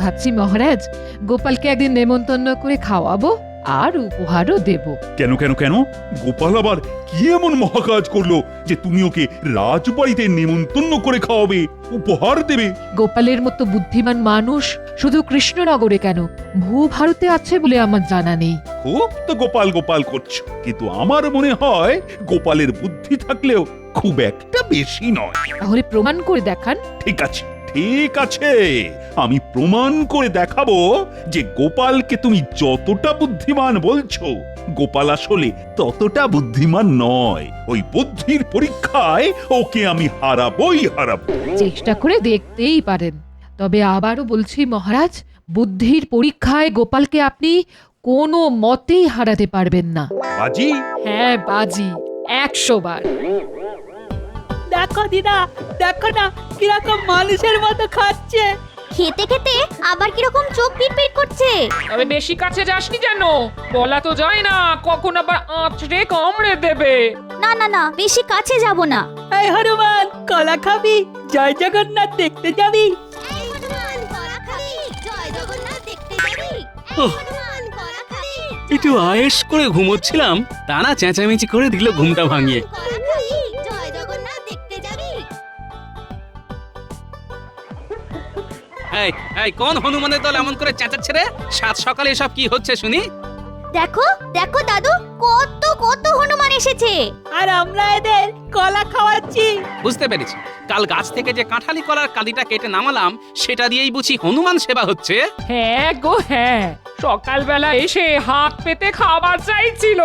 ভাবছি মহারাজ গোপালকে একদিন নেমন্তন্ন করে খাওয়াবো আর উপহারও দেব। কেন কেন কেন? গোপাল আবার কি এমন মহাকাজ করলো যে তুমি ওকে রাজবাড়িতে নেমন্তন্ন করে খাওয়াবে, উপহার দেবে? গোপালের মতো বুদ্ধিমান মানুষ শুধু কৃষ্ণনগরে কেন, ভূভারতে আছে বলে আমার জানা নেই। খুব তো গোপাল গোপাল করছো, কিন্তু আমার মনে হয় গোপালের বুদ্ধি থাকলেও খুব একটা বেশি নয়। তাহলে প্রমাণ করে দেখান। ঠিক আছে, ঠিক আছে, আমি প্রমাণ করে দেখাবো যে গোপালকে তুমি যতটা বুদ্ধিমান বলছো, গোপাল আসলে ততটা বুদ্ধিমান নয়। ওই বুদ্ধির পরীক্ষায় ওকে আমি হারাবোই হারাবো। চেষ্টা করে দেখতেই পারেন, তবে আবারও বলছি মহারাজ, বুদ্ধির পরীক্ষায় গোপালকে আপনি কোনো মতেই হারাতে পারবেন না। বাজি? হ্যাঁ বাজি, 100 বার। দেখো দিদা, দেখো না কিরকম মানুষের মতো খাচ্ছে। খেতে খেতে আবার কিরকম চোখ পিটপিট করছে। তবে বেশি কাছে যাসনি যেন, বলা তো যায় না কখন আবার আঁচড়ে কামড়ে দেবে। না না না, বেশি কাছে যাব না। এই হনুমান, কলা খাবি? জয় জগন্নাথ দেখতে যাবি? একটু আয়েশ করে ঘুমোচ্ছিলাম, টানা চেঁচামেচি করে দিল ঘুমটা ভাঙিয়ে। এই এই কোন হনুমানের দল এমন করে চেঁচাচ্ছে রে? সাত সকালে এসব কি হচ্ছে শুনি? দেখো দেখো দাদু, কত কত হনুমান এসেছে। আর আমরা এদের কলা খাওয়াচ্ছি। বুঝতে পেরেছি, কাল গাছ থেকে যে কাঁঠালি কলার কাঁদিটা কেটে নামালাম সেটা দিয়েই বুঝি হনুমান সেবা হচ্ছে। হ্যাঁ গো হ্যাঁ, সকালবেলা এসে হাত পেতে খাবার চাইছিল,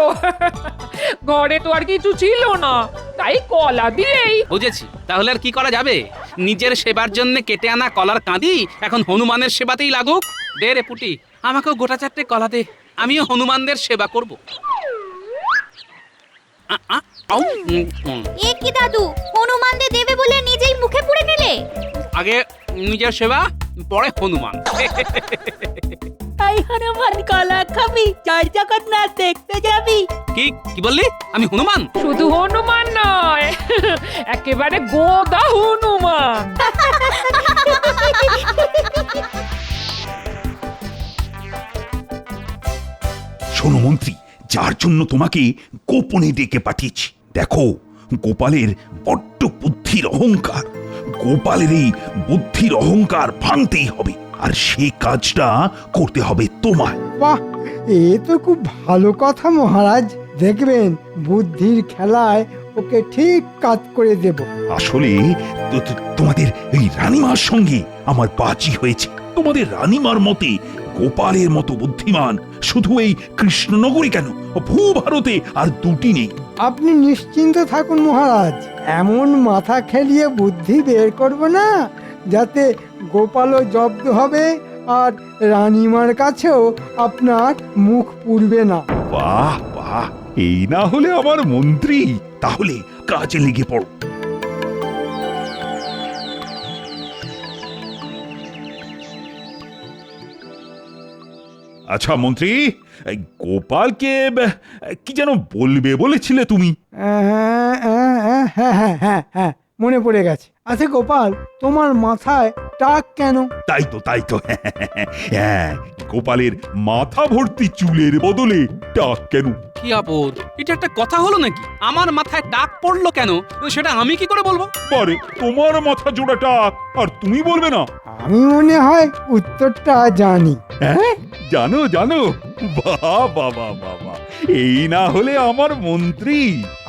ঘরে তো আর কিছু ছিল না, তাই কলা দিয়েই। বুঝেছি, তাহলে আর কি করা যাবে? নিজের সেবার জন্য কেটে আনা কলার কাঁদি এখন হনুমানের সেবাতেই লাগুক। দে রে পুটি, আমাকেও গোটা চারটে কলা দে, আমিও হনুমানদের সেবা করব। এ কি দাদু, হনুমানদের দেবে বলে নিজেই মুখে পুড়ে নিলে? আগে নিজের সেবা, পরে হনুমান। এই হনুমান, কলা খাবি? জয় জগন্নাথ দেখতে যাবি? কি কি বললি? আমি হনুমান? শুধু হনুমান নয়, একেবারে গোদা হনুমান। শোনো মন্ত্রী, যার জন্য তোমাকে গোপনে ডেকে পাঠিয়েছি, দেখো গোপালের বড্ড বুদ্ধির অহংকার। গোপালের এই বুদ্ধির অহংকার ভাঙতেই হবে, আর সেই কাজটা করতে হবে তোমায়। বাহ, এ তো খুব ভালো কথা মহারাজ। দেখবেন বুদ্ধির খেলায় ওকে ঠিক কাজ করে দেব। আসলে তোমাদের এই রানীমার সঙ্গে আমার বাজি হয়েছে। তোমাদের রানীমার মতে গোপালের মতো বুদ্ধিমান শুধু এই কৃষ্ণনগরী কেন, ভূভারতে আর দুটি নেই। আপনি নিশ্চিন্ত থাকুন মহারাজ, এমন মাথা খেলিয়ে বুদ্ধি বের করব না যাতে গোপালও জব্দ হবে আর রানীমার কাছেও আপনার মুখ পুড়বে না। বাহ বাহ, এই না হলে আমার মন্ত্রী। তাহলে কাজে লেগে পড়ো। আচ্ছা মন্ত্রী, এই গোপালকে কি যেন বলবে বলেছিলে তুমি? হ্যাঁ হ্যাঁ হ্যাঁ হ্যাঁ হ্যাঁ, মনে পড়ে গেছে। আচ্ছা গোপাল, তোমার মাথায় টাক কেন? তাই তো তাই তো, হ্যাঁ, গোপালের মাথা ভর্তি চুলের বদলে টাক কেন? কি আপদ, এটা একটা কথা হলো নাকি? আমার মাথায় টাক পড়লো কেন সেটা আমি কি করে বলবো? পরে তোমার মাথা জোড়া টাক আর তুমি বলবে না? আমি মনে হয় উত্তরটা জানি। হ্যাঁ, জানো জানো? বাবা বাবা বাবা, এই না হলে আমার মন্ত্রী।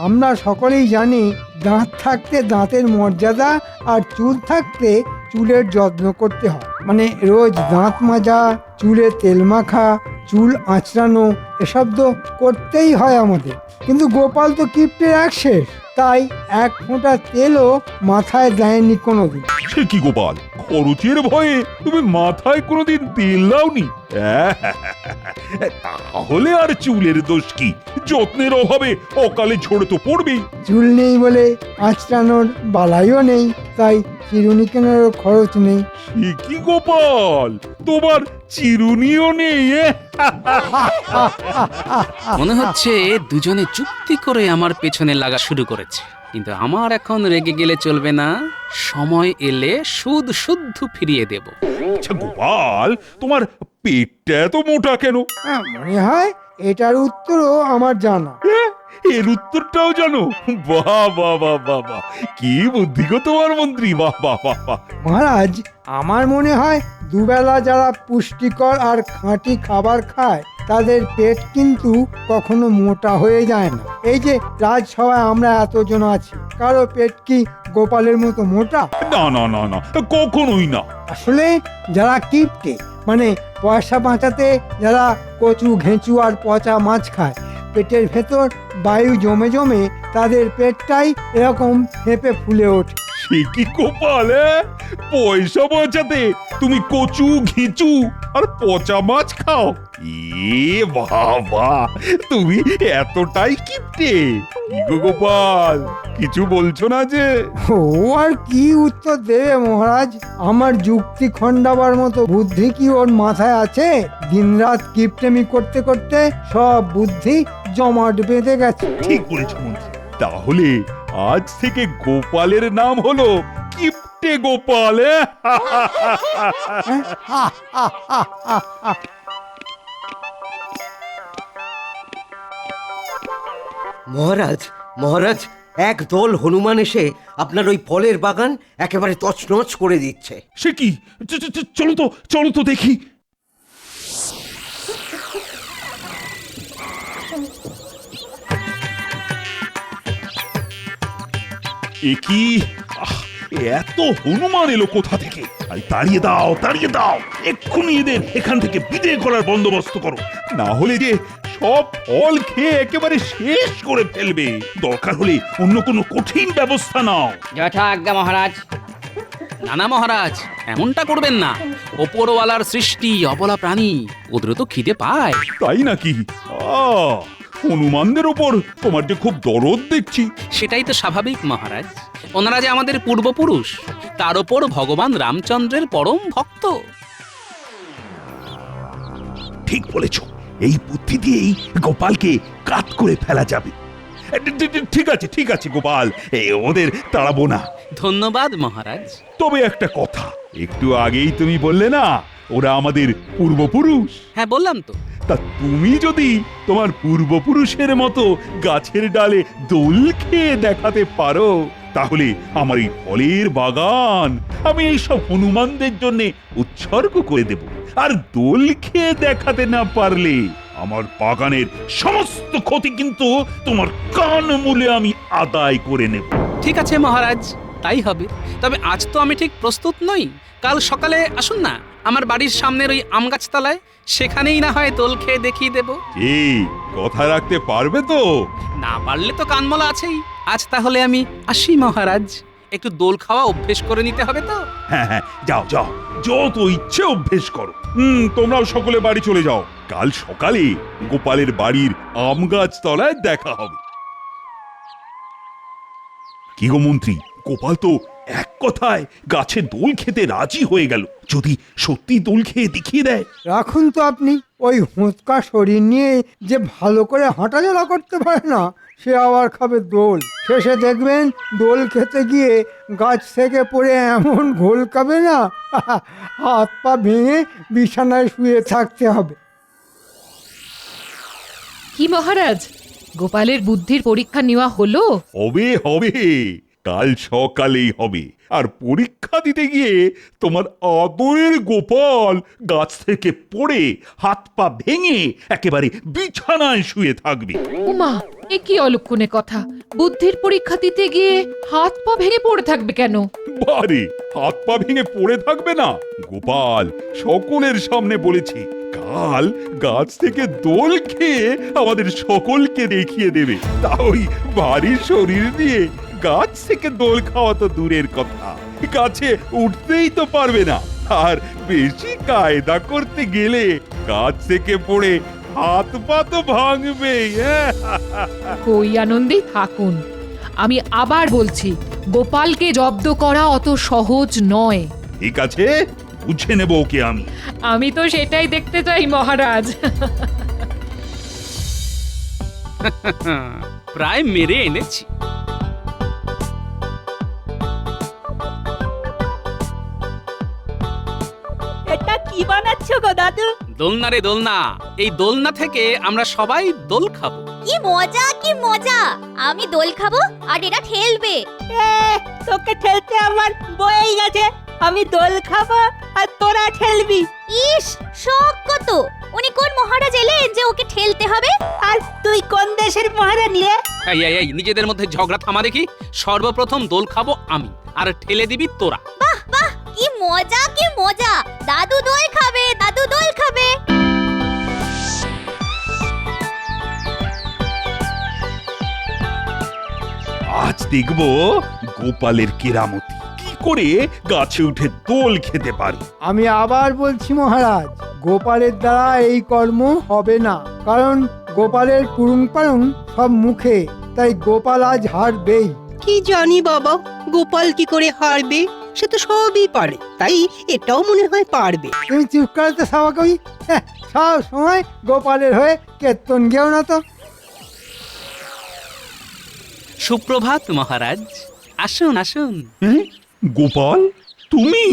আমরা সকলেই জানি দাঁত থাকতে দাঁতের মর্যাদা আর চুল থাকতে চুলের যত্ন করতে হয়। মানে রোজ দাঁত মাজা, চুলে তেল মাখা, চুল আঁচড়ানো, এসব তো করতেই হয় আমাদের। কিন্তু গোপাল তো কিপ্টের এক শেষ, তাই এক ফোঁটা তেলও মাথায় দেয়নি কোনোদিন। সে কি গোপাল, খরচের ভয়ে তুমি মাথায় কোনোদিন তেল দাওনি? তাহলে আর চুলের দোষ কি? যত্নের অভাবে অকালে ঝরে তো পড়বেই। চুল নেই বলে আঁচড়ানোর বালাইও নেই, তাই চিরুনি কেনারও খরচ নেই। সে কি গোপাল, তোমার চিরুনিও নেই? মনে হচ্ছে দুজনে চুক্তি করে আমার পেছনে লাগা শুরু করেছে, কিন্তু আমার এখন রেগে গেলে চলবে না, সময় এলে সুদ শুদ্ধ ফিরিয়ে দেব। আচ্ছা গোপাল, তোমার পেটটা এত মোটা কেন? মনে হয় এটার উত্তরও আমার জানা। এর উত্তরটাও জানো? বাহ বাহ বাহ বাহ বাহ, কি বুদ্ধি গো তোমার মন্ত্রী, বাহ বাহ বাহ বাহ। মহারাজ, আমার মনে হয় দুবেলা যারা পুষ্টিকর আর খাঁটি খাবার খায় তাদের পেট কিন্তু কখনো মোটা হয়ে যায় না। এই যে রাজসভায় আমরা এতজন আছি, কারো পেট কি গোপালের মতো মোটা? না না না না, কখনোই না। আসলে যারা কিপটে, মানে পয়সা বাঁচাতে যারা কচু ঘেঁচু আর পচা মাছ খায়, পেটের ভেতর বায়ু জমে জমে তাদের পেটটাই এরকম ফেঁপে ফুলে ওঠে। সে কি গোপাল, পয়সা বাঁচাতে তুমি কচু ঘিচু আর পচা মাছ খাও? এ বাবা, তুমি এতটাই কিপটে? কি গো গোপাল, কিছু বলছো না যে? ও আর কি উত্তর দেবে মহারাজ? আমার যুক্তি খণ্ডাবার মতো বুদ্ধি কি ওর মাথায় আছে? দিনরাত কিপটেমি করতে করতে সব বুদ্ধি জমাট বেঁধে গেছে। ঠিক বলেছ মন্ত্রী, তাহলে আজ থেকে গোপালের নাম হলো কিপটে গোপাল। মহারাজ, মহারাজ, এক দল হনুমান এসে আপনার ওই ফলের বাগান একেবারে তছনছ করে দিচ্ছে। সে কি? চলো তো, চলো তো দেখি। এ কি? এত হনুমান এলো কোথা থেকে? তাড়িয়ে দাও, তাড়িয়ে দাও, এক্ষুনি এদের এখান থেকে বিদায় করার বন্দোবস্ত করো, না হলে যে সব ফল খেয়ে একেবারে শেষ করে ফেলবে। দরকার হলে অন্য কোনো কঠিন ব্যবস্থা নাও। যথাজ্ঞা মহারাজ। না না মহারাজ, এমনটা করবেন না। ওপরওয়ালার সৃষ্টি অবলা প্রাণী, ওদের তো খিদে পায়। তাই নাকি? হনুমানদের ওপর তোমার যে খুব দরদ দেখছি। সেটাই তো স্বাভাবিক মহারাজ, ওনারা যে আমাদের পূর্বপুরুষ, তার ওপর ভগবান রামচন্দ্রের পরম ভক্ত। ঠিক বলেছ, এই বুদ্ধি দিয়েই গোপালকে কাত করে ফেলা যাবে। ঠিক আছে, ঠিক আছে গোপাল, ওদের তাড়াবো না। ধন্যবাদ মহারাজ। তবে একটা কথা, একটু আগেই তুমি বললে না ওরা আমাদের পূর্বপুরুষ? হ্যাঁ বললাম তো। তা তুমি যদি তোমার পূর্বপুরুষের মতো গাছের ডালে দোল খেয়ে দেখাতে পারো, তাহলে আমার এই ফলের বাগান আমি এইসব হনুমানদের জন্য উৎসর্গ করে দেব। আর দোল খেয়ে দেখাতে না পারলে আমার বাগানের সমস্ত ক্ষতি কিন্তু তোমার কান মূলে আমি আদায় করে নেব। ঠিক আছে মহারাজ, তাই হবে। তবে আজ তো আমি ঠিক প্রস্তুত নই। কাল সকালে আসুন না আমার বাড়ির সামনের ওই আম গাছতলায়, সেখানেই না হয় দোল খেয়ে দেখিয়ে দেব। এই কথা রাখতে পারবে তো? না পারলে তো কানমলা আছেই। আজ তাহলে আমি আসি মহারাজ, একটু দোল খাওয়া অভ্যেস করে নিতে হবে তো। হ্যাঁ হ্যাঁ, যাও যাও, যত ইচ্ছে অভ্যেস করো। তোমরাও সকলে বাড়ি চলে যাও। কাল সকালে গোপালের বাড়ির আম গাছ তলায় দেখা হবে। কি গো মন্ত্রী, গোপাল তো এক কথায় গাছে দোল খেতে রাজি হয়ে গেল। যদি সত্যি দোল খেয়ে দেখিয়ে দেয়? রাখুন তো আপনি, ওই হোঁচকা শরীর নিয়ে যে ভালো করে হাঁটাচলা করতে পারে না, সে আবার খাবে দোল। শেষে দেখবেন দোল খেতে গিয়ে গাছ থেকে পড়ে এমন ঘোল খাবে না, হাত পা ভেঙে বিছানায় শুয়ে থাকতে হবে। কি মহারাজ, গোপালের বুদ্ধির পরীক্ষা নেওয়া হলো? হবে হবে, কাল সকালেই হবে। আর পরীক্ষা দিতে গিয়ে তোমার আদরের গোপাল গাছ থেকে পড়ে হাত পা ভেঙে একেবারে বিছানায় শুয়ে থাকবে। উমা, এ কি অলক্ষণে কথা! বুদ্ধির পরীক্ষা দিতে গিয়ে হাত পা ভেঙে পড়ে থাকবে কেন? বারে, হাত পা ভেঙে পড়ে থাকবে না? গোপাল সকলের সামনে বলেছে কাল গাছ থেকে দোল খেয়ে আমাদের সকলকে দেখিয়ে দেবে। তা ওই ভারী শরীর দিয়ে গাছ থেকে দোল খাওয়া তো দূরের কথা, গাছে উঠতেই তো পারবে না। আর বেশি কায়দা করতে গেলে গাছ থেকে পড়ে হাত পা তো ভাঙবেই। কই আনন্দেই থাকুন। আমি আবার বলছি, গোপালকে জব্দ করা অত সহজ নয়। ঠিক আছে, বুঝে নেব ওকে আমি। আমি তো সেটাই দেখতে চাই মহারাজ। প্রায় মেরে এনেছি। বানাচ্ছ গো দাদু? দোলনা রে দোলনা, এই দোলনা থেকে আমরা সবাই দোল খাবো। কি মজা কি মজা, আমি দোল খাবো আর এরা ঠেলবে। তোকে ঠেলতে আমার বয়েই গেছে। আমি দোল খাবো আর তোরা ঠেলবি। ইস, শখ কত! উনি কোন মহারাজ এলেন যে ওকে ঠেলতে হবে? আর তুই কোন দেশের মহারানী রে? এই নিজেদের মধ্যে ঝগড়া থামা দেখি। সর্বপ্রথম দোল খাবো আমি, আর ঠেলে দিবি তোরা। বাহ বাহ, কি মজা কি মজা! দাদু দোল খাবে, দাদু দোল খাবে। আজ দেখবো গোপালের কেরামতি, কি করে গাছে উঠে দোল খেতে পারে। আমি আবার বলছি মহারাজ, গোপালের দ্বারা এই কর্ম হবে না, কারণ গোপালের পুরুং পারুং সব মুখে, তাই গোপাল আজ হারবেই। কি জানি বাবা, গোপাল কি করে হারবে? সে তো সবই পারে, তাই এটাও মনে হয় পারবে। তুমি চুপ করতে সবাই কই, সব সময় গোপালের হয়ে কীর্তন গেও না তো। সুপ্রভাত মহারাজ, আসুন আসুন। হ্যাঁ? গোপাল, তুমি?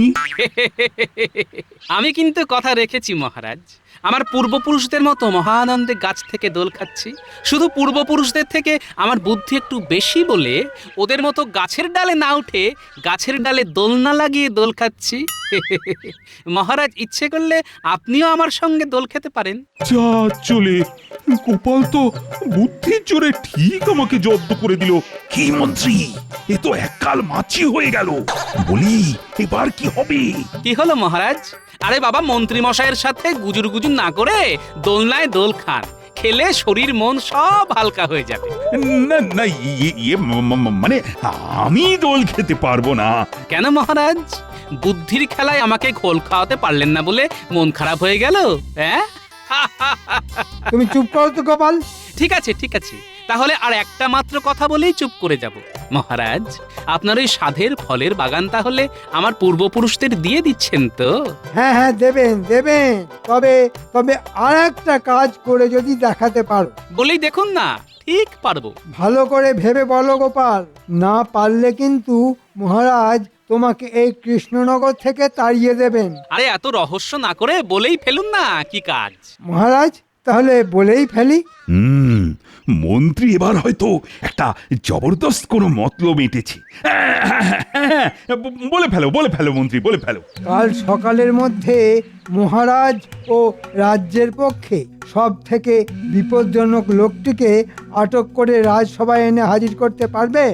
আমি কিন্তু কথা রেখেছি মহারাজ। আমার পূর্বপুরুষদের মতো মহানন্দে গাছ থেকে দোল খাচ্ছি। শুধু পূর্বপুরুষদের থেকে আমার বুদ্ধি একটু বেশি বলে ওদের মতো গাছের ডালে না উঠে গাছের ডালে দোলনা লাগিয়ে দোল খাচ্ছি। মহারাজ ইচ্ছে করলে আপনিও আমার সঙ্গে দোল খেতে পারেন। যা চলে, গোপাল তো বুদ্ধির জোরে ঠিক আমাকে জব্দ করে দিল। কি মন্ত্রী, এ তো এককাল মাছি হয়ে গেল। বলি, এবার কি হবে? কি হলো মহারাজ? আরে বাবা, মন্ত্রী মশাইয়ের সাথে গুজুর গুজুর না করে দোলনায় দোল খান, খেলে শরীর মন সব হালকা হয়ে যাবে। না না, মানে আমি দোল খেতে পারবো না। কেন মহারাজ? বুদ্ধির খেলায় আমাকে খোল খাওয়াতে পারলেন না বলে মন খারাপ হয়ে গেল? হ্যাঁ, তুমি চুপ করো তো গোপাল। ঠিক আছে ঠিক আছে, তাহলে আর একটা মাত্র কথা বলেই চুপ করে যাব। মহারাজ, আপনার ওই সাধের ফলের বাগান তাহলে আমার পূর্বপুরুষদের দিয়ে দিচ্ছেন তো? হ্যাঁ হ্যাঁ, দেবেন দেবেন, তবে তবে আর একটা কাজ করে যদি দেখাতে পারো। বলেই দেখুন না, ঠিক পারবো। ভালো করে ভেবে বলো গোপাল, না পারলে কিন্তু মহারাজ তোমাকে এই কৃষ্ণনগর থেকে তাড়িয়ে দেবেন। আরে এত রহস্য না করে বলেই ফেলুন না কি কাজ। মহারাজ, তাহলে বলেই ফেলি। মন্ত্রী এবার হয়তো একটা জবরদস্ত কোনো মতলব এঁটেছে। বলে ফেলো মন্ত্রী, বলে ফেলো। কাল সকালের মধ্যে মহারাজ ও রাজ্যের পক্ষে সব থেকে বিপজ্জনক লোকটিকে আটক করে রাজসভায় এনে হাজির করতে পারবে?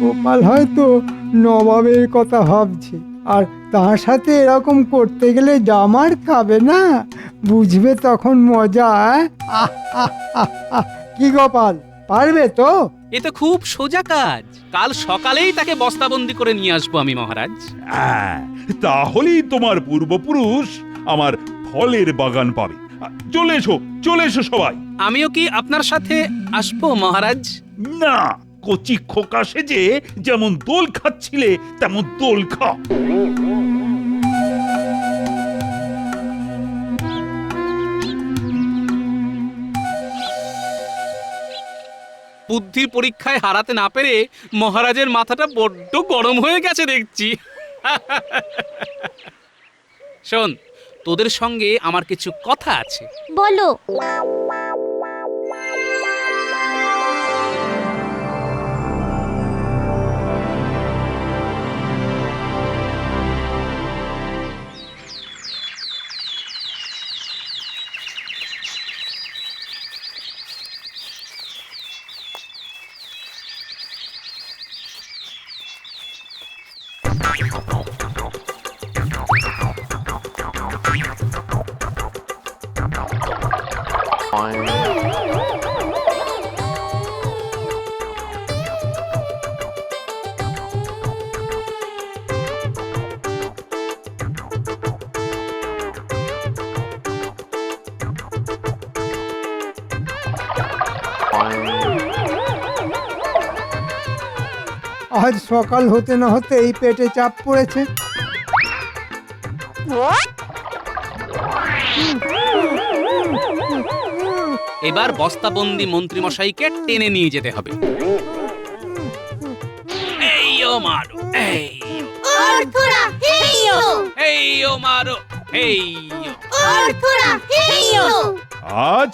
গোপাল হয়তো নবাবের কথা ভাবছে, আর তার সাথে এরকম করতে গেলে জামার খাবে না, বুঝবে তখন মজা। কি গোপাল, পারবে তো? এ তো খুব সোজা কাজ। কাল সকালেই তাকে বস্তাবন্দি করে নিয়ে আসবো আমি মহারাজ। তাহলেই তোমার পূর্বপুরুষ আমার ফলের বাগান পাবে। চলে এসো সবাই। আমিও কি আপনার সাথে আসবো মহারাজ? না, কচি খোকা সেজে যেমন দোল খাচ্ছিলে তেমন দোল খা। বুদ্ধির পরীক্ষায় হারাতে না পেরে মহারাজের মাথাটা বড্ড গরম হয়ে গেছে দেখছি। শোন, তোদের সঙ্গে আমার কিছু কথা আছে। বলো। আজ সকাল হতে না হতেই পেটে চাপ পড়েছে। এবার বস্তাবন্দি মন্ত্রী মশাইকে টেনে নিয়ে যেতে হবে। এই ও মারু, এই অর্থরা হেইও এই ও মারো এই ও। অর্থরা হেইও আজ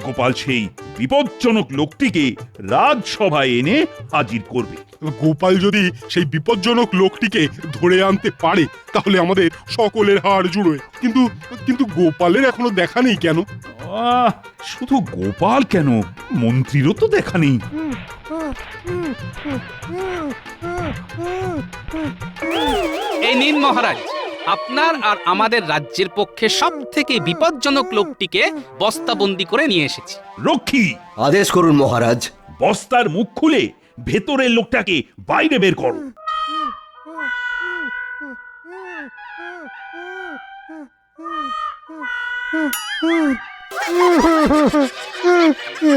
গোপাল সেই বিপজ্জনক লোকটিকে রাজসভায় এনে হাজির করবে। গোপাল যদি সেই বিপজ্জনক লোকটিকে ধরে আনতে পারে তাহলে আমাদের সকলের হাড় জুড়োয়। কিন্তু কিন্তু গোপালের এখনো দেখা নেই কেন? শুধু গোপাল কেন, মন্ত্রীরও তো দেখা নেই। এই নিন মহারাজ, আপনার আর আমাদের রাজ্যের পক্ষে সব থেকে বিপজ্জনক লোকটিকে বস্তাবন্দি করে নিয়ে এসেছি। রক্ষী, আদেশ করুন মহারাজ। বস্তার মুখ খুলে ভেতরের লোকটাকে বাইরে বের করো।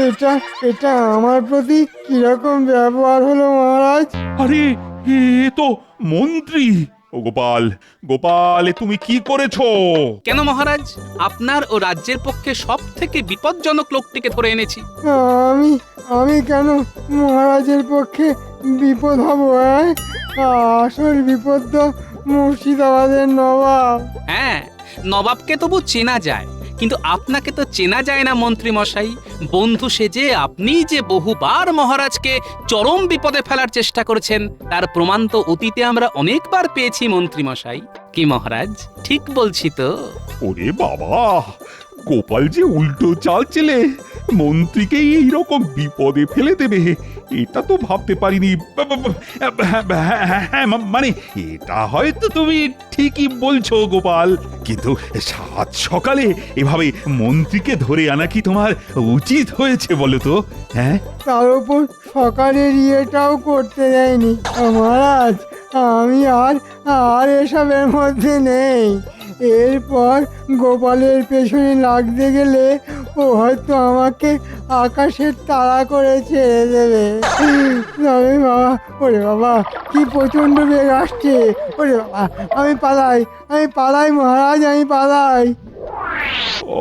এটা এটা আমার প্রতি কিরকম ব্যবহার হলো মহারাজ? আরে এ তো মন্ত্রী। ও গোপাল, গোপাল, এ তুমি কি করেছো? কেন মহারাজ, আপনার ও রাজ্যের পক্ষে সব থেকে বিপজ্জনক লোকটিকে ধরে এনেছি। আমি আমি কেন মহারাজের পক্ষে বিপদ হব? আসল বিপদ তো মুর্শিদাবাদের নবাব। হ্যাঁ, নবাবকে তবু চেনা যায়, কিন্তু আপনাকে তো চেনা যায় না মন্ত্রী মশাই। বন্ধু সেজে আপনি যে বহুবার মহারাজকে চরম বিপদে ফেলার চেষ্টা করেছেন তার প্রমাণ তো অতীতে আমরা অনেকবার পেয়েছি মন্ত্রী মশাই। কি মহারাজ, ঠিক বলছি তো? ওরে বাবা, গোপাল যে উল্টো চাল চেলে মন্ত্রীকে এইরকম বিপদে ফেলে দেবে, এটা তো ভাবতে পারিনি। মানে এটা হয়তো তুমি ঠিকই বলছো গোপাল, কিন্তু সাত সকালে এভাবে মন্ত্রীকে ধরে আনা কি তোমার উচিত হয়েছে বলো তো? হ্যাঁ, তার উপর সকালের ইয়েটাও করতে দেয়নি। মহারাজ, আমি আর এসবের মধ্যে নেই। এরপর গোপালের পেছনে লাগতে গেলে ও হয়তো আমাকে আকাশের তারা করে ছেড়ে দেবে। তবে বাবা, ওরে বাবা, কি প্রচণ্ড বেগ আসছে! ওরে বাবা, আমি পালাই মহারাজ, আমি পালাই।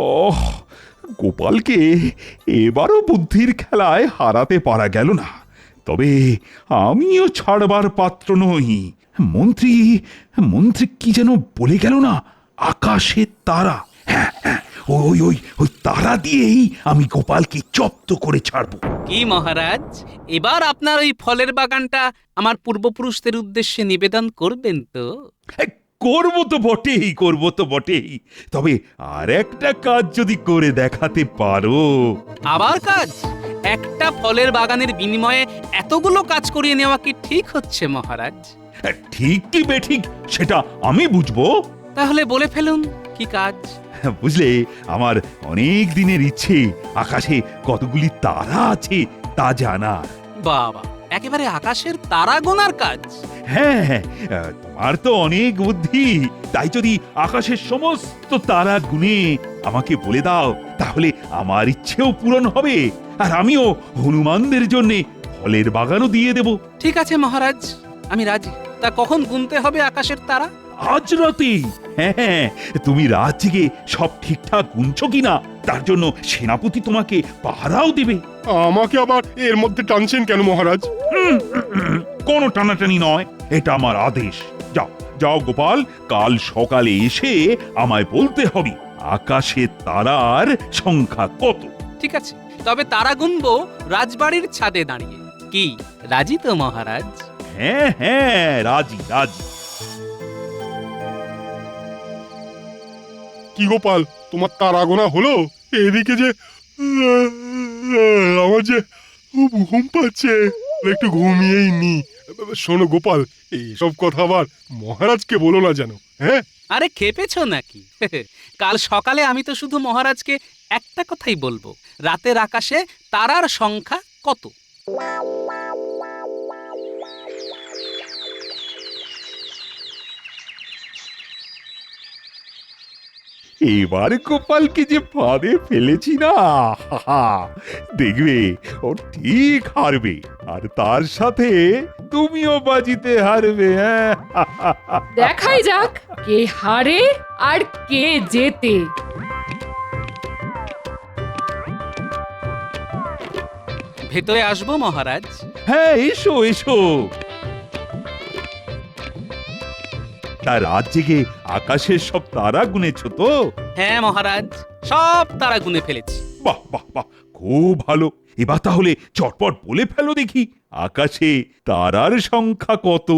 ওহ, গোপালকে এবারও বুদ্ধির খেলায় হারাতে পারা গেল না। তবে আমিও ছাড়বার পাত্র নই। মন্ত্রী মন্ত্রী কি যেন বলে গেল না, আকাশের তারা। হ্যাঁ হ্যাঁ, ওই ওই ওই তারা দিয়েই আমি গোপালকে জব্দ করে ছাড়বো। কি মহারাজ, এবার আপনার ওই ফলের বাগানটা আমার পূর্বপুরুষদের উদ্দেশ্যে নিবেদন করবেন তো? করবো তো বটেই, করবো তো বটেই। তবে আর একটা কাজ যদি করে দেখাতে পারো। আবার কাজ? একটা ফলের বাগানের বিনিময়ে এতগুলো কাজ করিয়ে নেওয়া কি ঠিক হচ্ছে মহারাজ? ঠিক কি বেঠিক সেটা আমি বুঝবো। তাহলে বলে ফেলুন, কি কাজ? বুঝলে, আমার অনেক দিনের ইচ্ছে আকাশে কতগুলি তারা আছে তা জানার। বাবা, একেবারে আকাশের তারা গোনার কাজ? হ্যাঁ হ্যাঁ, তোমার তো অনেক বুদ্ধি। তাই যদি আকাশের সমস্ত তারা গুনে আমাকে বলে দাও, তাহলে আমার ইচ্ছেও পূরণ হবে, আর আমিও হনুমানদের জন্য ফলের বাগানও দিয়ে দেব। ঠিক আছে মহারাজ, আমি রাজি। তা কখন গুনতে হবে আকাশের তারা? আজ রাতে। হ্যাঁ হ্যাঁ, তুমি রাত জেগে সব ঠিকঠাক গুনছো কিনা তার জন্য সেনাপতি তোমাকে পাহারাও দেবে। আমাকে আবার এর মধ্যে টানছেন কেন মহারাজ? কোনো টানাটানি নয়, এটা আমার আদেশ। যাও যাও গোপাল, কাল সকালে এসে আমায় বলতে হবে আকাশের তারার সংখ্যা কত। ঠিক আছে, তবে তারা গুনবো রাজবাড়ির ছাদে দাঁড়িয়ে। কি রাজি তো মহারাজ? হ্যাঁ হ্যাঁ, রাজি রাজি। কি গোপাল, তোমার তারা গোনা হলো? এদিকে যে আমার যে ঘুম পাচ্ছে, একটু ঘুমিয়েই নি। শোনো গোপাল, এইসব কথা আবার মহারাজকে বলো না যেন। হ্যাঁ, আরে খেপেছো নাকি? কাল সকালে আমি তো শুধু মহারাজকে একটা কথাই বলবো, রাতের আকাশে তারার সংখ্যা কত। এবার গোপালকে যে ফাঁদে ফেলেছি না, দেখবে ও ঠিক হারবে, আর তার সাথে তুমিও বাজিতে হারবে। হ্যাঁ, দেখাই যাক কে হারে আর কে জেতে। ভেতরে আসবো মহারাজ? হ্যাঁ, এসো এসো। তা রাত জেগে আকাশের সব তারা গুনেছ তো? হ্যাঁ মহারাজ, সব তারা গুনে ফেলেছি। বাহ বাহ বাহ, খুব ভালো। এবার তাহলে চটপট বলে ফেলো দেখি, আকাশে তারার সংখ্যা কত?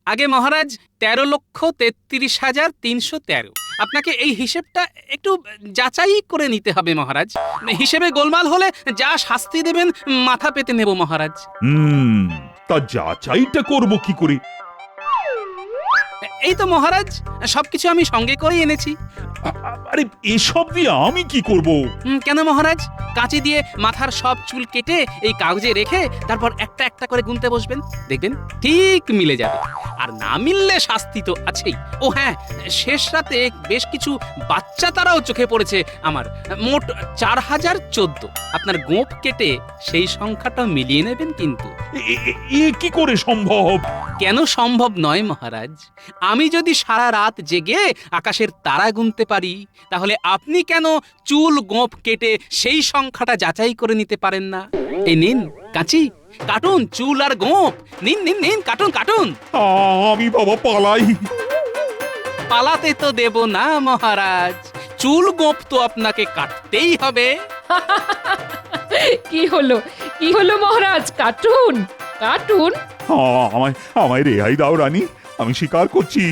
আগে মহারাজ 13,33,313। আপনাকে এই হিসেবটা একটু যাচাই করে নিতে হবে মহারাজ। হিসেবে গোলমাল হলে যা শাস্তি দেবেন মাথা পেতে নেব মহারাজ। তা যাচাইটা করব কি করে? এই তো মহারাজ, সবকিছু আমি সঙ্গে করেই এনেছি। আরে এসব দিয়ে আমি কি করব? কেন মহারাজ, কাঁচি দিয়ে মাথার সব চুল কেটে এই কাগজে রেখে তারপর একটা একটা করে গুনতে বসবেন, দেখবেন ঠিক মিলে যাবে। আর না মিললে শাস্তি তো আছেই। ও হ্যাঁ, শেষ রাতে বেশ কিছু বাচ্চা তারাও চোখে পড়েছে আমার। মোট 4014। আপনার গোঁফ কেটে সেই সংখ্যাটা মিলিয়ে নেবেন কিন্তু। এ কি করে সম্ভব? কেন সম্ভব নয় মহারাজ? আমি যদি সারা রাত জেগে আকাশের তারা গুনতে পারি, তাহলে আপনি কেন চুল গোঁফ কেটে সেই সংখ্যাটা যাচাই করে নিতে পারেন না? এই নিন কাঁচি, কাটুন চুল আর গোঁফ। নিন নিন নিন, কাটুন কাটুন। আমি বাবা পালাই। পালাতে তো দেব না মহারাজ, চুল গোঁফ তো আপনাকে কাটতেই হবে। কি হলো, কি হলো মহারাজ? কাটুন কাটুন। আমায় আমায় রেহাই দাও রানী। আমি স্বীকার করছি,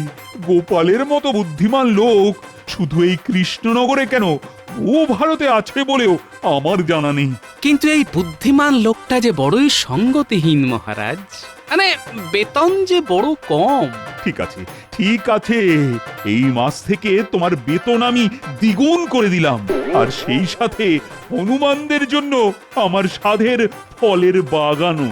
গোপালের মতো বুদ্ধিমান লোক শুধু এই কৃষ্ণনগরে কেন, ও ভারতে আছে বলেও আমার জানা নেই। কিন্তু এই বুদ্ধিমান লোকটা যে বড়ই সঙ্গতিহীন মহারাজ। মানে বেতন যে বড় কম। ঠিক আছে ঠিক আছে, এই মাস থেকে তোমার বেতন আমি দ্বিগুণ করে দিলাম, আর সেই সাথে হনুমানদের জন্য আমার সাধের ফলের বাগানও।